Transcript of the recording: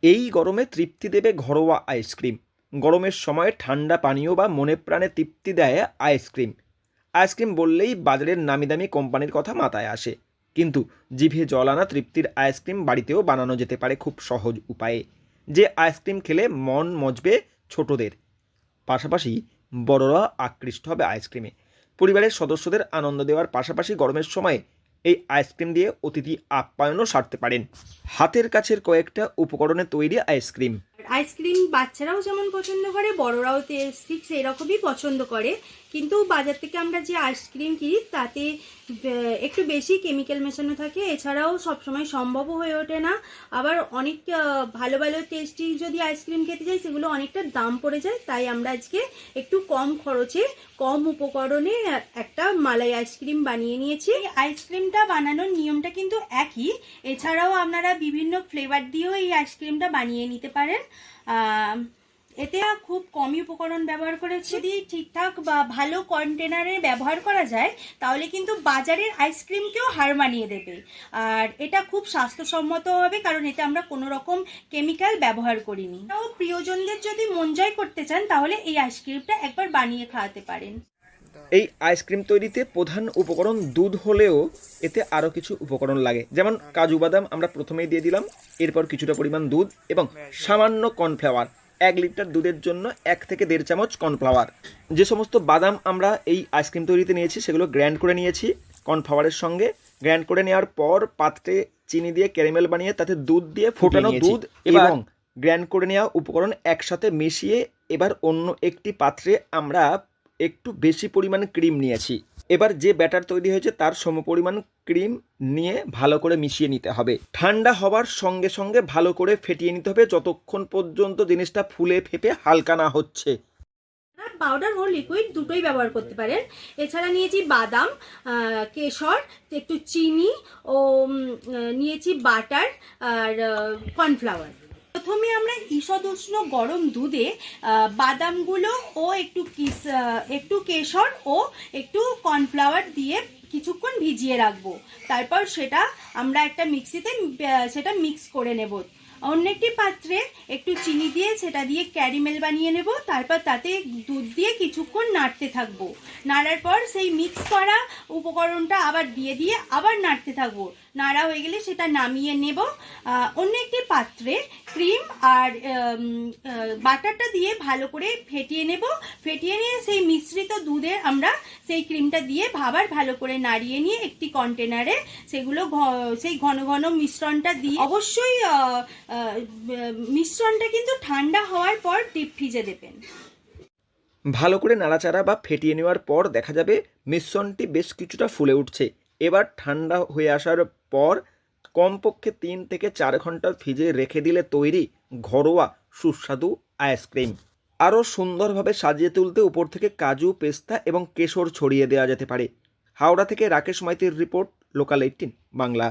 এই গরমে তৃপ্তি দেবে ঘরোয়া আইসক্রিম। গরমের সময় ঠান্ডা পানীয় বা মনে প্রাণে তৃপ্তি দেয় আইসক্রিম। আইসক্রিম বললেই বাজারের নামিদামি কোম্পানির কথা মাথায় আসে, কিন্তু জিভে জল আনা তৃপ্তির আইসক্রিম বাড়িতেও বানানো যেতে পারে খুব সহজ উপায়ে। যে আইসক্রিম খেলে মন মজবে ছোটদের, পাশাপাশি বড়রা আকৃষ্ট হবে আইসক্রিমে। পরিবারের সদস্যদের আনন্দ দেওয়ার পাশাপাশি গরমের সময় এই আইসক্রিম দিয়ে অতিথি আপ্যায়নও সারতে পারেন। হাতের কাছের কয়েকটা উপকরণে তৈরি আইসক্রিম। আইসক্রিম বাচ্চারাও যেমন পছন্দ করে, বড়রাও ঠিক সেই রকমই পছন্দ করে। কিন্তু বাজার থেকে আমরা যে আইসক্রিম কিনি তাতে একটু বেশি কেমিক্যাল মেশানো থাকে। এছাড়াও সবসময় সম্ভবও হয়ে ওঠে না। আবার অনেক ভালো ভালো টেস্টি যদি আইসক্রিম খেতে যাই সেগুলো অনেকটা দাম পড়ে যায়। তাই আমরা আজকে একটু কম খরচে কম উপকরণে একটা মালাই আইসক্রিম বানিয়ে নিয়েছি। আইসক্রিমটা বানানোর নিয়মটা কিন্তু একই। এছাড়াও আপনারা বিভিন্ন ফ্লেভার দিয়েও এই আইসক্রিমটা বানিয়ে নিতে পারেন। এতে খুব কমই উপকরণ ব্যবহার করেছি। যদি ঠিকঠাক বা ভালো কন্টেনারে ব্যবহার করা যায় তাহলে কিন্তু বাজারের আইসক্রিমকেও হার মানিয়ে দেবে। আর এটা খুব স্বাস্থ্যসম্মত হবে, কারণ এতে আমরা কোনো রকম কেমিক্যাল ব্যবহার করিনি। প্রিয়জনদের যদি মন জয় করতে চান তাহলে এই আইসক্রিমটা একবার বানিয়ে খাওয়াতে পারেন। এই আইসক্রিম তৈরিতে প্রধান উপকরণ দুধ হলেও এতে আরও কিছু উপকরণ লাগে, যেমন কাজু বাদাম আমরা প্রথমেই দিয়ে দিলাম, এরপর কিছুটা পরিমাণ দুধ এবং সামান্য কর্নফ্লাওয়ার। 1 লিটার দুধের জন্য 1 থেকে 1.5 চামচ কর্নফ্লাওয়ার। যে সমস্ত বাদাম আমরা এই আইসক্রিম তৈরিতে নিয়েছি সেগুলো গ্র্যান্ড করে নিয়েছি কর্নফ্লাওয়ারের সঙ্গে। গ্র্যান্ড করে নেওয়ার পর পাত্রে চিনি দিয়ে ক্যারামেল বানিয়ে তাতে দুধ দিয়ে ফোটানো দুধ এবং গ্র্যান্ড করে নেওয়া উপকরণ একসাথে মিশিয়ে এবার অন্য একটি পাত্রে আমরা একটু বেশি পরিমাণ ক্রিম নিয়েছি। এবার যে ব্যাটার তৈরি হয়েছে তার সমপরিমাণ ক্রিম নিয়ে ভালো করে মিশিয়ে নিতে হবে। ঠান্ডা হবার সঙ্গে সঙ্গে ভালো করে ফেটিয়ে নিতে হবে যতক্ষণ পর্যন্ত জিনিসটা ফুলে ফেপে হালকা না হচ্ছে। পাউডার ও লিকুইড দুটোই ব্যবহার করতে পারেন। এছাড়া নিয়েছি বাদাম, কেশর, একটু চিনি ও নিয়েছি বাটার আর কর্নফ্লাওয়ার। প্রথমে আমরা ঈষৎ উষ্ণ গরম দুধে বাদামগুলো ও একটু কেশর ও একটু কর্নফ্লাওয়ার দিয়ে কিছুক্ষণ ভিজিয়ে রাখবো। তারপর সেটা আমরা একটা মিক্সিতে সেটা মিক্স করে নেব। অন্য একটি পাত্রে একটু চিনি দিয়ে সেটা দিয়ে ক্যারামেল বানিয়ে নেব। তারপর তাতে দুধ দিয়ে কিছুক্ষণ নাড়তে থাকবো। নাড়ার পর সেই মিক্স করা উপকরণটা আবার দিয়ে আবার নাড়তে থাকবো। নাড়া হয়ে গেলে সেটা নামিয়ে নেব। অন্য একটি পাত্রে ক্রিম আর বাটারটা দিয়ে ভালো করে ফেটিয়ে নেব। ফেটিয়ে নিয়ে সেই মিশ্রিত দুধে আমরা সেই ক্রিমটা দিয়ে আবার ভালো করে নাড়িয়ে নিয়ে একটি কন্টেনারে সেগুলো সেই ঘন ঘন মিশ্রণটা দিয়ে, অবশ্যই মিশ্রণটা কিন্তু ঠান্ডা হওয়ার পর ডিপ ফ্রিজে দেবেন। ভালো করে নাড়াচাড়া বা ফেটিয়ে নেওয়ার পর দেখা যাবে মিশ্রণটি বেশ কিছুটা ফুলে উঠছে। এবার ঠান্ডা হয়ে আসার পর কমপক্ষে 3 থেকে 4 ঘন্টা ফ্রিজে রেখে দিলে তৈরি ঘরোয়া সুস্বাদু আইসক্রিম। আরও সুন্দরভাবে সাজিয়ে তুলতে উপর থেকে কাজু, পেস্তা এবং কেশর ছড়িয়ে দেওয়া যেতে পারে। হাওড়া থেকে রাকেশ মাইতির রিপোর্ট, লোকাল 18 বাংলা।